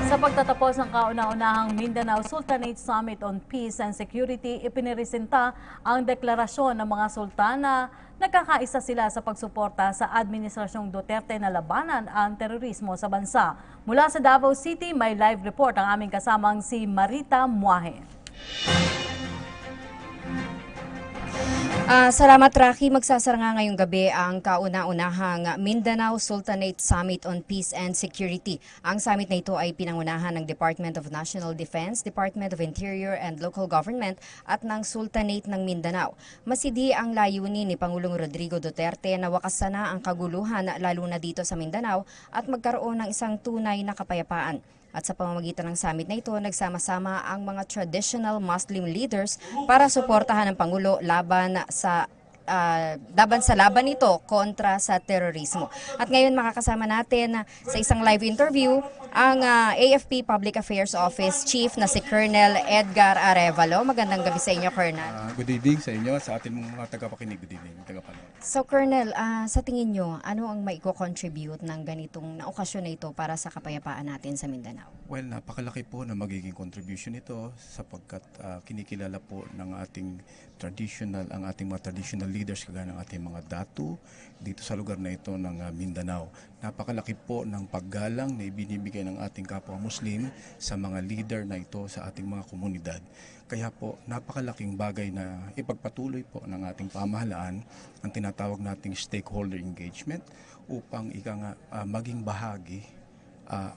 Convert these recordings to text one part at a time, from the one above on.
Sa pagtatapos ng kauna-unahang Mindanao Sultanate Summit on Peace and Security, ipiniresenta ang deklarasyon ng mga sultan na nagkakaisa sila sa pagsuporta sa Administrasyong Duterte na labanan ang terorismo sa bansa. Mula sa Davao City, may live report ang aming kasamang si Marita Muahe. Salamat, Rocky. Magsasara nga ngayong gabi ang kauna-unahang Mindanao Sultanate Summit on Peace and Security. Ang summit na ito ay pinangunahan ng Department of National Defense, Department of Interior and Local Government at ng Sultanate ng Mindanao. Masidi ang layunin ni Pangulong Rodrigo Duterte na wakasan na ang kaguluhan lalo na dito sa Mindanao at magkaroon ng isang tunay na kapayapaan. At sa pamamagitan ng summit na ito, nagsama-sama ang mga traditional Muslim leaders para suportahan ng Pangulo laban sa laban nito kontra sa terorismo. At ngayon makakasama natin sa isang live interview ang AFP Public Affairs Office Chief na si Colonel Edgar Arevalo. Magandang gabi sa inyo, Colonel. Good evening sa inyo, sa ating mga tagapakinig. Good evening, tagapanood. So, Colonel, sa tingin nyo, ano ang maiko-contribute ng ganitong na okasyon na ito para sa kapayapaan natin sa Mindanao? Well, napakalaki po na magiging contribution ito sapagkat kinikilala po ng ating ang ating mga traditional leaders kagaya ng ating mga datu dito sa lugar na ito ng Mindanao. Napakalaki po ng paggalang na ibinibigay ng ating kapwa Muslim sa mga leader na ito sa ating mga komunidad. Kaya po napakalaking bagay na ipagpatuloy po ng ating pamahalaan ang tinatawag nating stakeholder engagement upang maging bahagi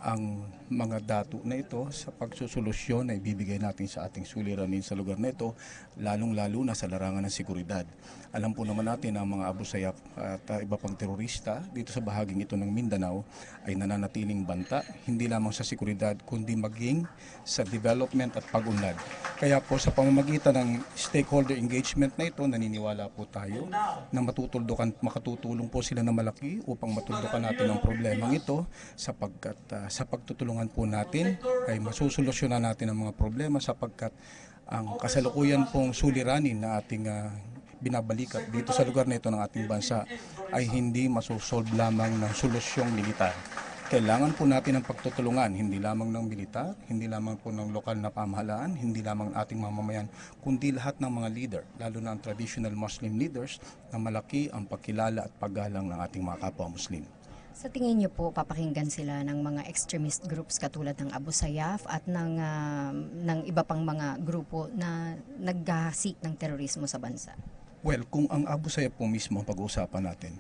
ang mga datu na ito sa pagsusolusyon na ibibigay natin sa ating suliranin sa lugar na ito, lalong-lalo na sa larangan ng seguridad. Alam po naman natin ang mga Abu Sayyaf at iba pang terorista dito sa bahaging ito ng Mindanao ay nananatiling banta, hindi lamang sa seguridad kundi maging sa development at pag-unlad. Kaya po sa pamamagitan ng stakeholder engagement na ito, naniniwala po tayo na makatutulong po sila na malaki upang matuldukan natin ang problemang ito sapagkat sa pagtutulungan po natin ay masusolusyonan natin ang mga problema sapagkat ang kasalukuyan pong suliranin na ating binabalikat dito sa lugar na ito ng ating bansa ay hindi masosolve lamang ng solusyong militar. Kailangan po natin ang pagtutulungan, hindi lamang ng militar, hindi lamang po ng lokal na pamahalaan, hindi lamang ng ating mamamayan, kundi lahat ng mga leader, lalo na ang traditional Muslim leaders na malaki ang pagkilala at paggalang ng ating mga kapwa Muslim. Sa tingin niyo po, papakinggan sila ng mga extremist groups katulad ng Abu Sayyaf at ng iba pang mga grupo na naghahasik ng terorismo sa bansa? Well, kung ang Abu Sayyaf po mismo ang pag-uusapan natin,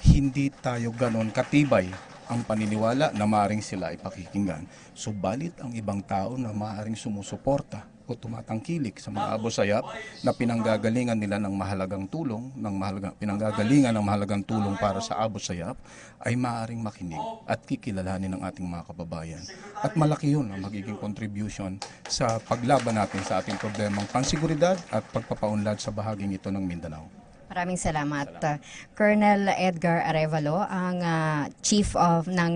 hindi tayo ganon katibay ang paniniwala na maaaring sila ay pakikinggan. Subalit ang ibang tao na maaaring sumusuporta o tumatangkilik sa mga Abu Sayyaf na pinanggagalingan nila ng mahalagang tulong, pinanggagalingan ng mahalagang tulong para sa Abu Sayyaf ay maaaring makinig at kikilalanin ng ating mga kababayan. At malaki yun ang magiging contribution sa paglaban natin sa ating problemang pansiguridad at pagpapaunlad sa bahaging ito ng Mindanao. Maraming salamat. Colonel Edgar Arevalo, ang Chief ng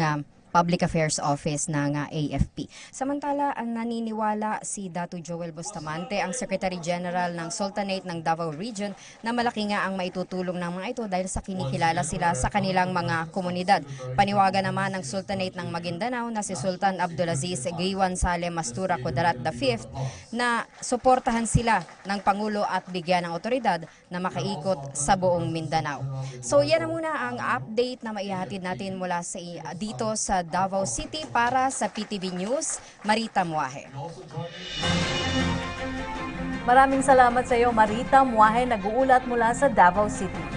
Public Affairs Office ng AFP. Samantala, ang naniniwala si Datu Joel Bustamante, ang Secretary General ng Sultanate ng Davao Region, na malaki nga ang maitutulong ng mga ito dahil sa kinikilala sila sa kanilang mga komunidad. Paniwaga naman ng Sultanate ng Maguindanao na si Sultan Abdulaziz Gaywan Saleh Mastura Kudarat V na suportahan sila ng Pangulo at bigyan ng otoridad na makaikot sa buong Mindanao. So yan na muna ang update na maihatid natin mula sa dito sa Davao City para sa PTV News. Marita Muahe. Maraming salamat sa iyo, Marita Muahe, nag-uulat mula sa Davao City.